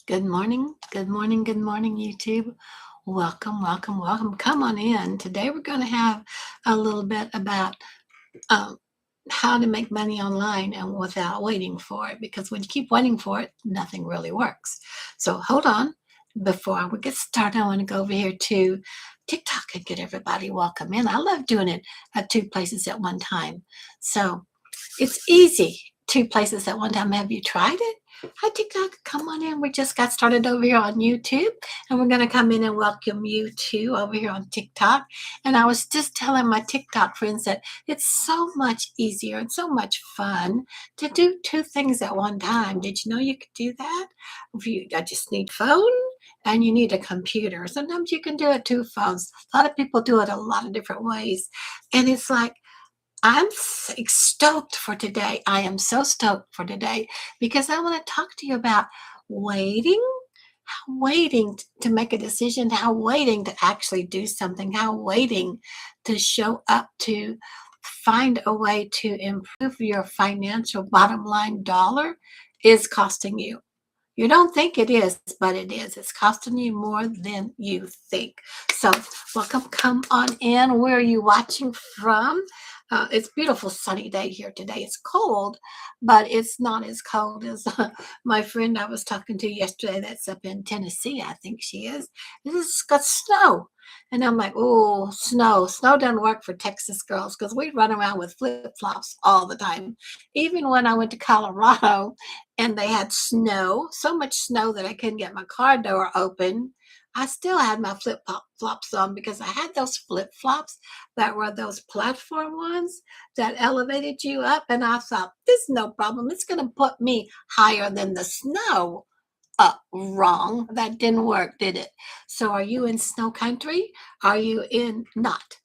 Good morning, good morning, good morning, YouTube. Welcome, welcome, welcome. Come on in. Today we're going to have a little bit about um, how to make money online and without waiting for it. Because when you keep waiting for it, nothing really works. So hold on. Before we get started, I want to go over here to TikTok and get everybody welcome in. I love doing it at two places at one time. So it's easy. Two places at one time. Have you tried it? Hi, TikTok. Come on in. We just got started over here on YouTube, and we're going to come in and welcome you too over here on TikTok. And I was just telling my TikTok friends that it's so much easier and so much fun to do two things at one time. Did you know you could do that? I just need phone and you need a computer. Sometimes you can do it two phones. A lot of people do it a lot of different ways. And it's like, I'm stoked for today. I am so stoked for today because I want to talk to you about waiting, how waiting to make a decision, how waiting to actually do something, how waiting to show up to find a way to improve your financial bottom line dollar is costing you. You don't think it is, but it is. It's costing you more than you think. So, welcome. Come on in. Where are you watching from? It's a beautiful sunny day here today. It's cold, but it's not as cold as my friend I was talking to yesterday that's up in Tennessee, I think she is. It's got snow. And I'm like, oh, snow. Snow doesn't work for Texas girls because we run around with flip flops all the time. Even when I went to Colorado, and they had snow, so much snow that I couldn't get my car door open. I still had my flip flops on because I had those flip flops that were those platform ones that elevated you up. And I thought, this is no problem. It's going to put me higher than the snow. Wrong. That didn't work, did it? So are you in snow country? Are you in not?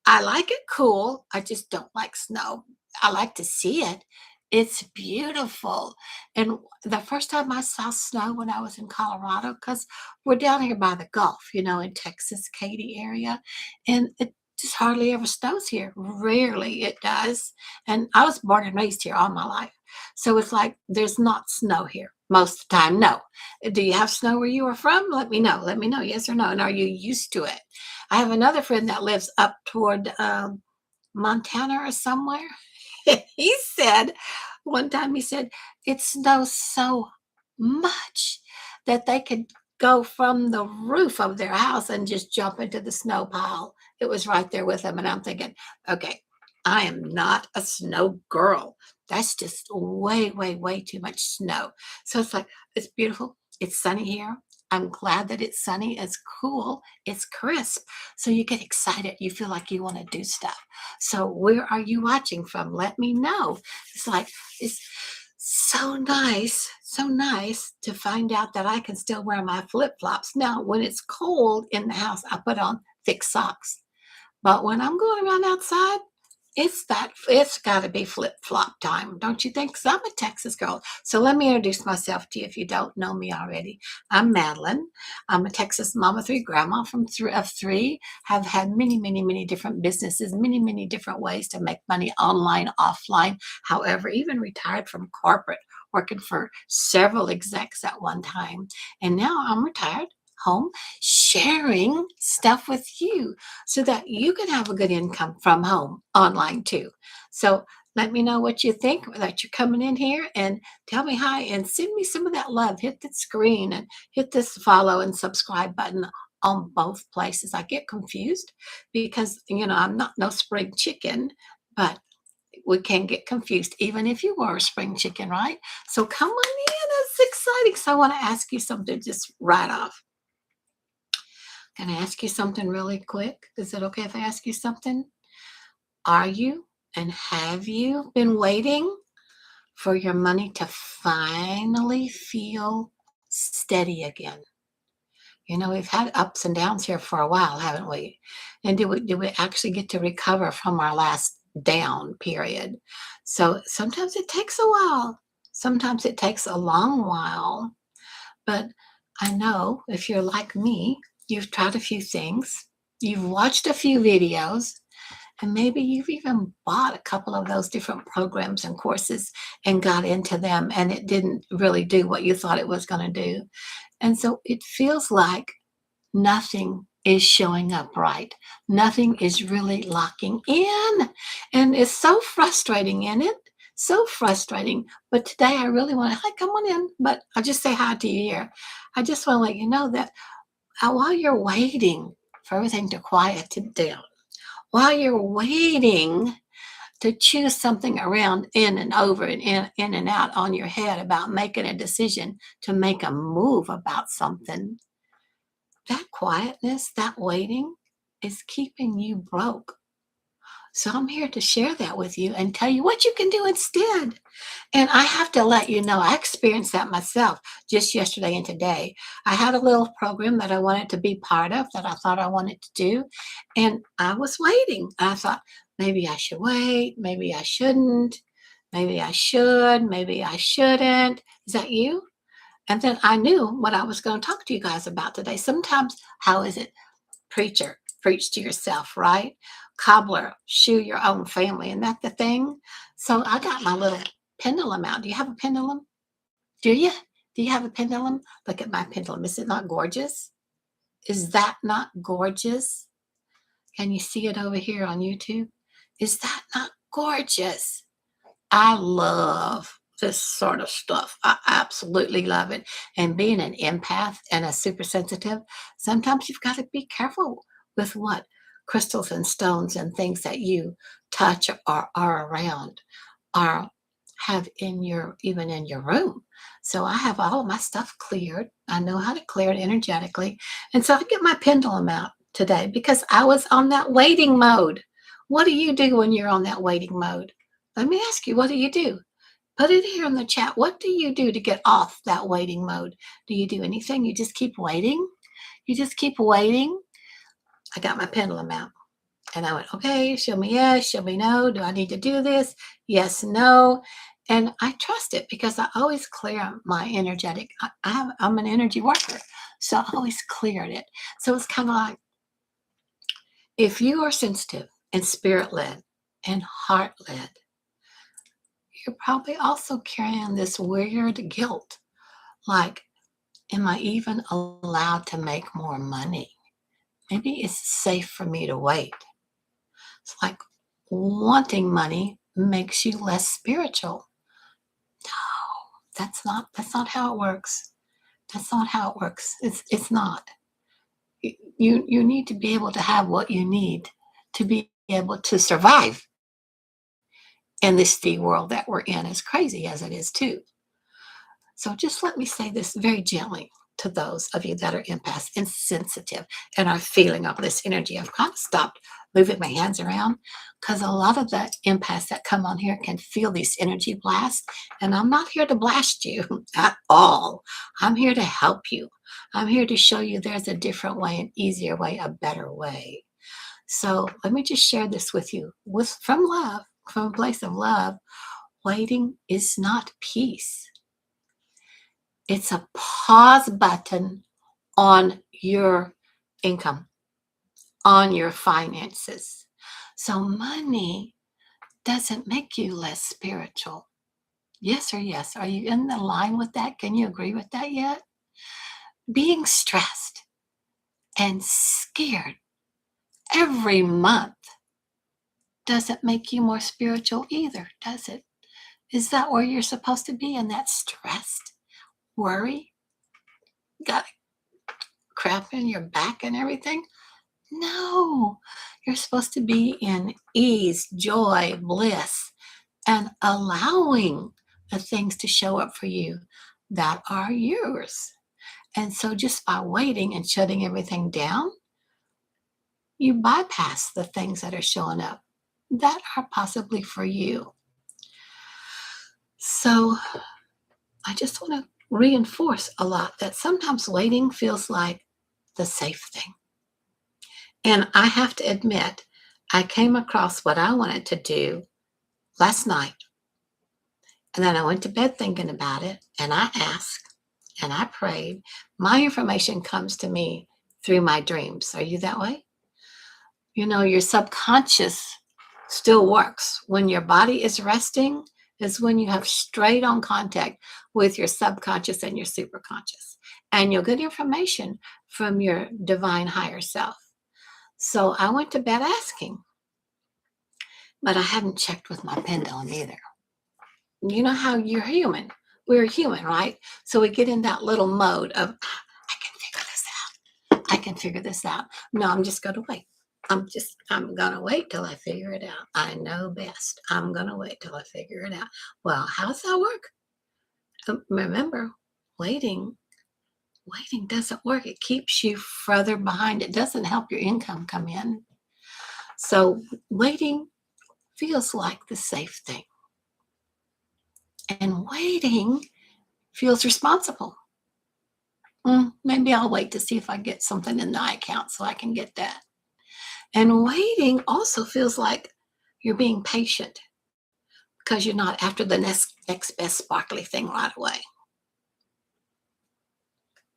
I like it cool. I just don't like snow. I like to see it. It's beautiful. And the first time I saw snow when I was in Colorado, because we're down here by the Gulf, in Texas, Katy area, and it just hardly ever snows here. Rarely it does. And I was born and raised here all my life. So it's like there's not snow here most of the time. No. Do you have snow where you are from? Let me know. Let me know, yes or no. And are you used to it? I have another friend that lives up toward Montana or somewhere. He said one time, he said, it snows so much that they could go from the roof of their house and just jump into the snow pile. It was right there with them. And I'm thinking, okay, I am not a snow girl. That's just way, way, way too much snow. So it's like, it's beautiful. It's sunny here. I'm glad that it's sunny. It's cool. It's crisp. So you get excited. You feel like you want to do stuff. So where are you watching from? Let me know. It's like, it's so nice to find out that I can still wear my flip flops. Now, when it's cold in the house, I put on thick socks. But when I'm going around outside, it's got to be flip flop time, don't you think? 'Cause I'm a Texas girl. So let me introduce myself to you if you don't know me already. I'm Madeline. I'm a Texas mom of three, grandma of three. Have had many, many, many different businesses, many, many different ways to make money online, offline. However, even retired from corporate, working for several execs at one time. And now I'm retired, home, sharing stuff with you so that you can have a good income from home online too. So let me know what you think that you're coming in here and tell me hi and send me some of that love. Hit the screen and hit this follow and subscribe button on both places. I get confused because, I'm not no spring chicken, but we can get confused even if you were a spring chicken, right? So come on in. It's exciting. So I want to ask you something just right off. Can I ask you something really quick? Is it okay if I ask you something? Are you and have you been waiting for your money to finally feel steady again? We've had ups and downs here for a while, haven't we? And did we actually get to recover from our last down period? So sometimes it takes a while. Sometimes it takes a long while. But I know if you're like me, you've tried a few things, you've watched a few videos, And maybe you've even bought a couple of those different programs and courses and got into them, and it didn't really do what you thought it was going to do. And so it feels like nothing is showing up right. Nothing is really locking in. And it's so frustrating, in it? So frustrating. But today I really want to, hi, come on in. But I'll just say hi to you here. I just want to let you know that while you're waiting for everything to quiet down, while you're waiting to choose something around in and over and in and out on your head about making a decision to make a move about something, that quietness, that waiting is keeping you broke. So I'm here to share that with you and tell you what you can do instead. And I have to let you know, I experienced that myself just yesterday and today. I had a little program that I wanted to be part of, that I thought I wanted to do. And I was waiting. I thought, maybe I should wait. Maybe I shouldn't. Maybe I should. Maybe I shouldn't. Is that you? And then I knew what I was going to talk to you guys about today. Sometimes, how is it? Preacher, preach to yourself, right? Cobbler, shoe your own family. Isn't that the thing? So I got my little pendulum out. Do you have a pendulum? Do you? Do you have a pendulum? Look at my pendulum. Is it not gorgeous? Is that not gorgeous? Can you see it over here on YouTube? Is that not gorgeous? I love this sort of stuff. I absolutely love it. And being an empath and a super sensitive, sometimes you've got to be careful with what crystals and stones and things that you touch or are around or have in your, even in your room. So I have all of my stuff cleared. I know how to clear it energetically. And so I get my pendulum out today because I was on that waiting mode. What do you do when you're on that waiting mode? Let me ask you, what do you do? Put it here in the chat. What do you do to get off that waiting mode? Do you do anything? You just keep waiting? You just keep waiting? I got my pendulum out and I went, okay, show me yes, show me no. Do I need to do this? Yes, no. And I trust it because I always clear my energetic. I'm an energy worker. So I always cleared it. So it's kind of like, if you are sensitive and spirit led and heart led, you're probably also carrying this weird guilt. Like, am I even allowed to make more money? Maybe it's safe for me to wait. It's like wanting money makes you less spiritual. No, that's not how it works. That's not how it works. It's not. You need to be able to have what you need to be able to survive in this world that we're in, as crazy as it is too. So just let me say this very gently to those of you that are empaths and sensitive and are feeling all this energy. I've kind of stopped moving my hands around because a lot of the empaths that come on here can feel these energy blasts. And I'm not here to blast you at all. I'm here to help you. I'm here to show you there's a different way, an easier way, a better way. So let me just share this with you from love, from a place of love. Waiting is not peace. It's a pause button on your income, on your finances. So money doesn't make you less spiritual. Yes or yes? Are you in the line with that? Can you agree with that yet? Being stressed and scared every month doesn't make you more spiritual either, does it? Is that where you're supposed to be, in that stressed worry? Got crap in your back and everything? No, you're supposed to be in ease, joy, bliss, and allowing the things to show up for you that are yours. And so just by waiting and shutting everything down, you bypass the things that are showing up that are possibly for you. So I just want to reinforce a lot that sometimes waiting feels like the safe thing. And I have to admit, I came across what I wanted to do last night. And then I went to bed thinking about it, and I asked and I prayed. My information comes to me through my dreams. Are you that way? You know, your subconscious still works. When your body is resting is when you have straight on contact with your subconscious and your superconscious. And you'll get information from your divine higher self. So I went to bed asking, but I haven't checked with my pendulum either. You know how you're human. We're human, right? So we get in that little mode of, I can figure this out. I can figure this out. No, I'm just going to wait. I'm going to wait till I figure it out. I know best. I'm going to wait till I figure it out. Well, how's that work? Remember, waiting doesn't work. It keeps you further behind. It doesn't help your income come in. So waiting feels like the safe thing. And waiting feels responsible. Maybe I'll wait to see if I get something in the account so I can get that. And waiting also feels like you're being patient because you're not after the next best sparkly thing right away.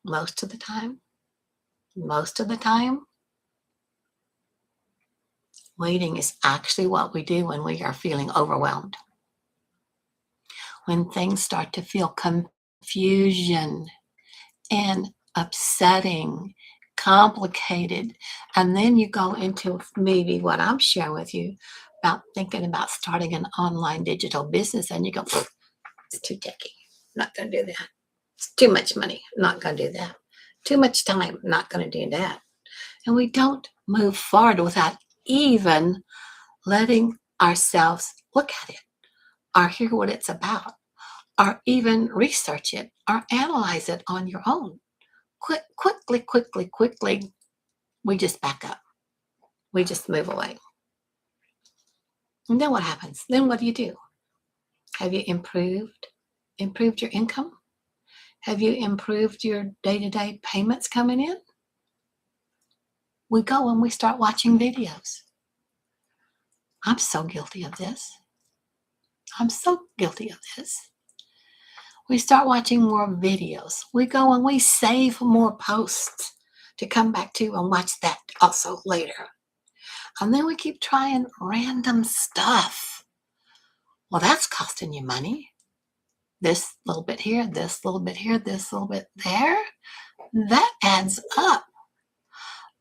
Most of the time, waiting is actually what we do when we are feeling overwhelmed. When things start to feel confusion and upsetting, complicated, and then you go into maybe what I'm sharing with you about thinking about starting an online digital business, and you go, it's too techy, not going to do that. It's too much money, not going to do that. Too much time, not going to do that. And we don't move forward without even letting ourselves look at it or hear what it's about or even research it or analyze it on your own. Quickly, we just back up. We just move away. And then what happens? Then what do? Have you improved your income? Have you improved your day-to-day payments coming in? We go and we start watching videos. I'm so guilty of this. We start watching more videos. We go and we save more posts to come back to and watch that also later. And then we keep trying random stuff. Well, that's costing you money. This little bit here, this little bit here, this little bit there. That adds up.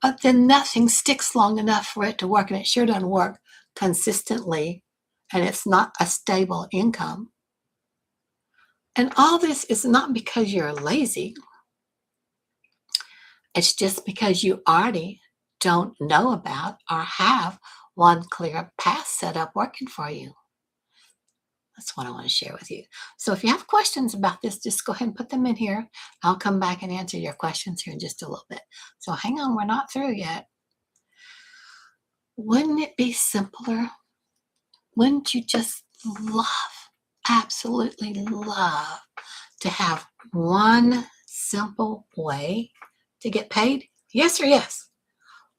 But then nothing sticks long enough for it to work, and it sure doesn't work consistently, and it's not a stable income. And all this is not because you're lazy. It's just because you already don't know about or have one clear path set up working for you. That's what I want to share with you. So if you have questions about this, just go ahead and put them in here. I'll come back and answer your questions here in just a little bit. So hang on, we're not through yet. Wouldn't it be simpler? Wouldn't you just absolutely love to have one simple way to get paid? Yes or yes?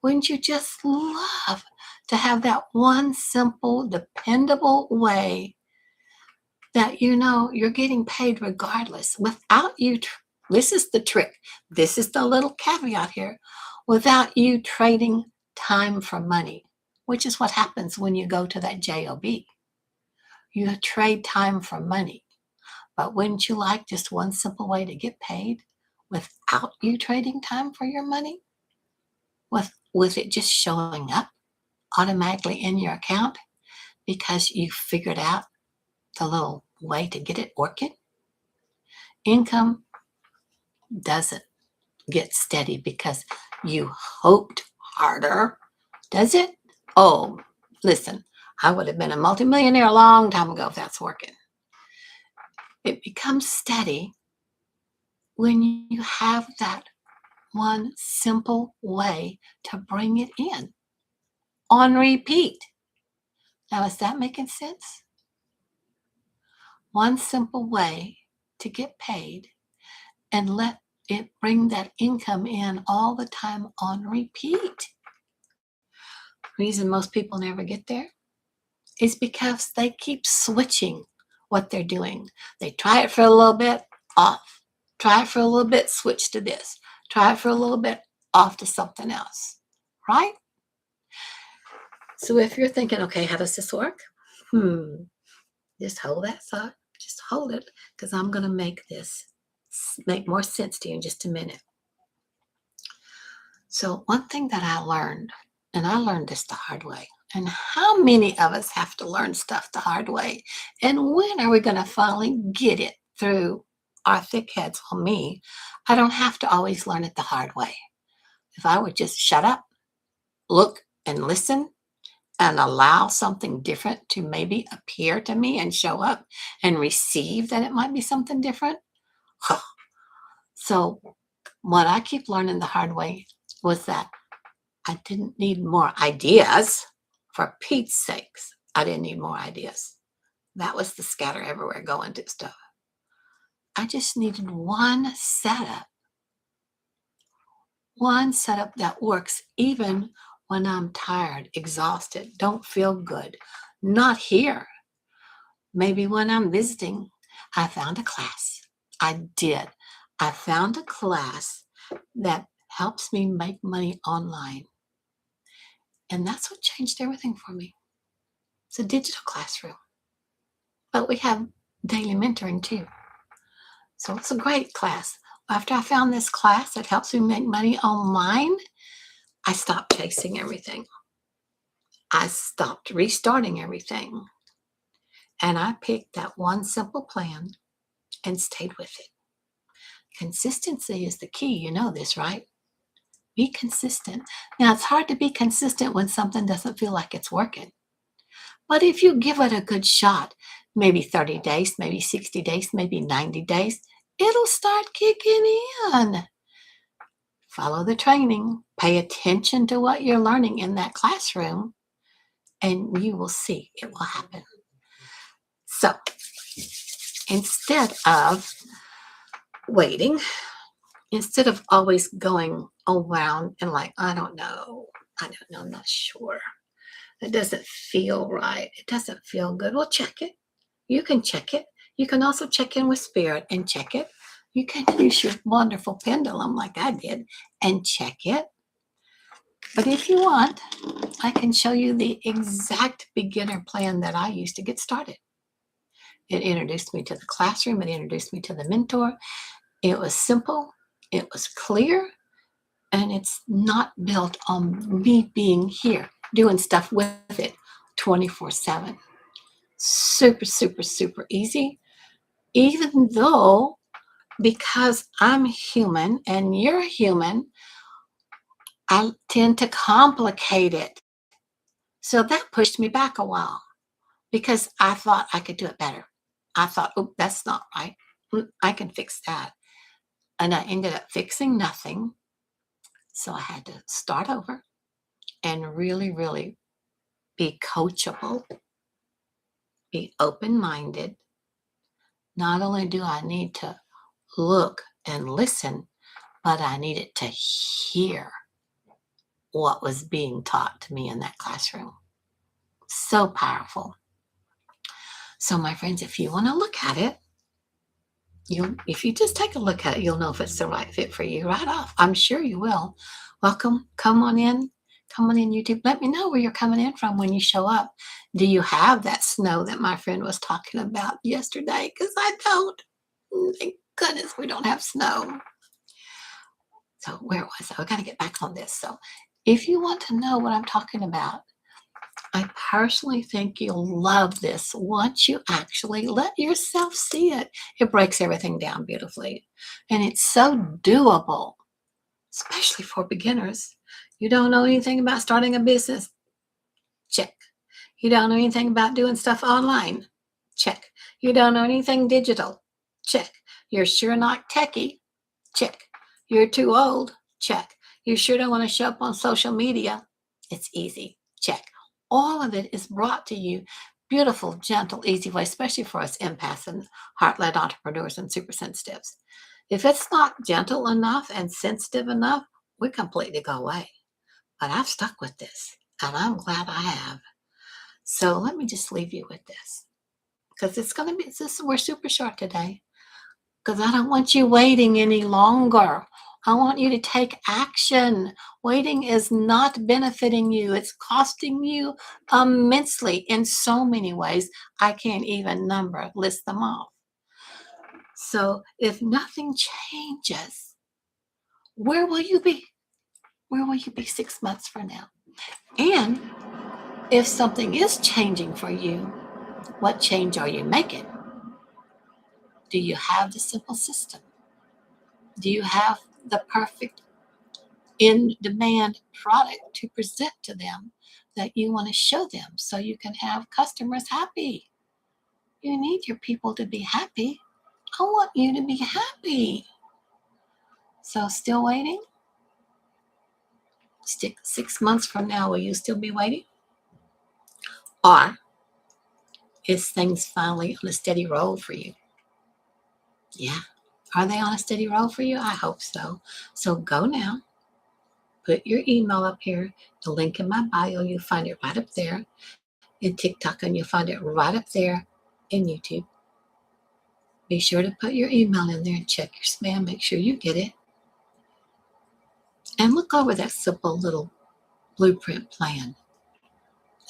Wouldn't you just love to have that one simple, dependable way that you know you're getting paid regardless without you? This is the trick. This is the little caveat here. Without you trading time for money, which is what happens when you go to that job. You trade time for money. But wouldn't you like just one simple way to get paid without you trading time for your money? With it just showing up automatically in your account because you figured out the little way to get it working? Income doesn't get steady because you hoped harder, does it? Oh, listen, I would have been a multimillionaire a long time ago if that's working. It becomes steady when you have that one simple way to bring it in on repeat. Now, is that making sense? One simple way to get paid and let it bring that income in all the time on repeat. Reason most people never get there is because they keep switching what they're doing. They try it for a little bit, off. Try it for a little bit, switch to this. Try it for a little bit, off to something else, right? So if you're thinking, okay, how does this work? Just hold that thought. Just hold it, because I'm going to make this make more sense to you in just a minute. So one thing that I learned, and I learned this the hard way, and how many of us have to learn stuff the hard way? And when are we going to finally get it through our thick heads? Well, me, I don't have to always learn it the hard way. If I would just shut up, look and listen, and allow something different to maybe appear to me and show up and receive that it might be something different. So what I keep learning the hard way was that I didn't need more ideas. For Pete's sakes, I didn't need more ideas. That was the scatter everywhere going to stuff. I just needed one setup that works even when I'm tired, exhausted, don't feel good, not here. Maybe when I'm visiting, I found a class. I did. I found a class that helps me make money online. And that's what changed everything for me. It's a digital classroom, but we have daily mentoring too. So it's a great class. After I found this class that helps me make money online, I stopped chasing everything. I stopped restarting everything. And I picked that one simple plan and stayed with it. Consistency is the key. You know this, right? Be consistent. Now, it's hard to be consistent when something doesn't feel like it's working. But if you give it a good shot, maybe 30 days, maybe 60 days, maybe 90 days, it'll start kicking in. Follow the training. Pay attention to what you're learning in that classroom, and you will see it will happen. So instead of waiting, instead of always going around and like, I don't know, I'm not sure. It doesn't feel right. It doesn't feel good. Well, check it. You can check it. You can also check in with spirit and check it. You can use your wonderful pendulum like I did and check it. But if you want, I can show you the exact beginner plan that I used to get started. It introduced me to the classroom. It introduced me to the mentor. It was simple. It was clear. And it's not built on me being here, doing stuff with it 24/7. Super, super, super easy. Even though, because I'm human and you're human, I tend to complicate it. So that pushed me back a while because I thought I could do it better. I thought, oh, that's not right. I can fix that. And I ended up fixing nothing. So I had to start over and really, really be coachable, be open-minded. Not only do I need to look and listen, but I needed to hear what was being taught to me in that classroom. So powerful. So my friends, if you want to look at it, if you just take a look at it, you'll know if it's the right fit for you right off. I'm sure you will. Welcome. Come on in. Come on in, YouTube. Let me know where you're coming in from when you show up. Do you have that snow that my friend was talking about yesterday? Because I don't. Thank goodness we don't have snow. So where was I? I got to get back on this. So if you want to know what I'm talking about, I personally think you'll love this once you actually let yourself see it. It breaks everything down beautifully. And it's so doable, especially for beginners. You don't know anything about starting a business? Check. You don't know anything about doing stuff online? Check. You don't know anything digital? Check. You're sure not techie? Check. You're too old? Check. You sure don't want to show up on social media? It's easy. Check. All of it is brought to you beautiful, gentle, easy way, especially for us empaths and heart-led entrepreneurs and super sensitives. If it's not gentle enough and sensitive enough, we completely go away. But I've stuck with this, and I'm glad I have. So let me just leave you with this, because we're super short today, because I don't want you waiting any longer. I want you to take action. Waiting is not benefiting you. It's costing you immensely in so many ways. I can't even list them off. So if nothing changes, where will you be? Where will you be 6 months from now? And if something is changing for you, what change are you making? Do you have the simple system? Do you have the perfect in demand product to present to them that you want to show them so you can have customers happy? You need your people to be happy. I want you to be happy. So, still waiting? 6 months from now, will you still be waiting? Or is things finally on a steady roll for you? Yeah. Are they on a steady roll for you? I hope so. So go now. Put your email up here. The link in my bio, you'll find it right up there. In TikTok, and you'll find it right up there in YouTube. Be sure to put your email in there and check your spam. Make sure you get it. And look over that simple little blueprint plan.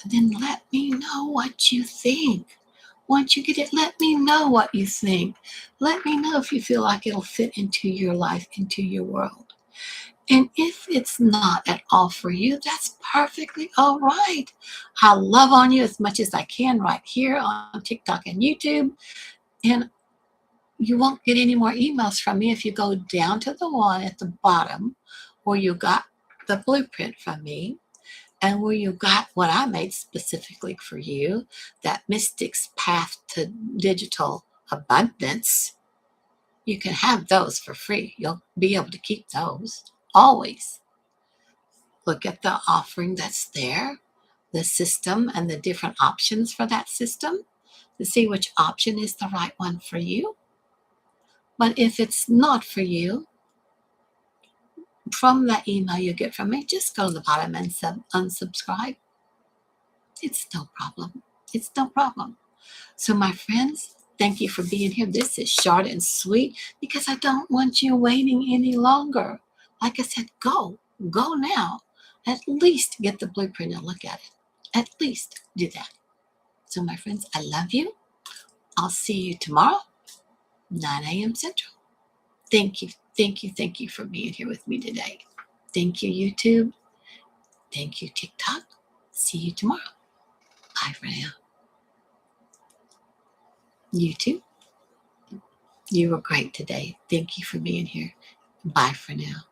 And then let me know what you think. Once you get it, let me know what you think. Let me know if you feel like it'll fit into your life, into your world. And if it's not at all for you, that's perfectly all right. I love on you as much as I can right here on TikTok and YouTube. And you won't get any more emails from me if you go down to the one at the bottom where you got the blueprint from me and where you got what I made specifically for you, that Mystic's Path to Digital Abundance. You can have those for free. You'll be able to keep those always. Look at the offering that's there, the system, and the different options for that system to see which option is the right one for you. But if it's not for you, from that email you get from me, just go to the bottom and unsubscribe. It's no problem. It's no problem. So, my friends, thank you for being here. This is short and sweet because I don't want you waiting any longer. Like I said, go now. At least get the blueprint and look at it. At least do that. So, my friends, I love you. I'll see you tomorrow, 9 a.m. Central. Thank you, thank you, thank you for being here with me today. Thank you, YouTube. Thank you, TikTok. See you tomorrow. Bye for now. YouTube, you were great today. Thank you for being here. Bye for now.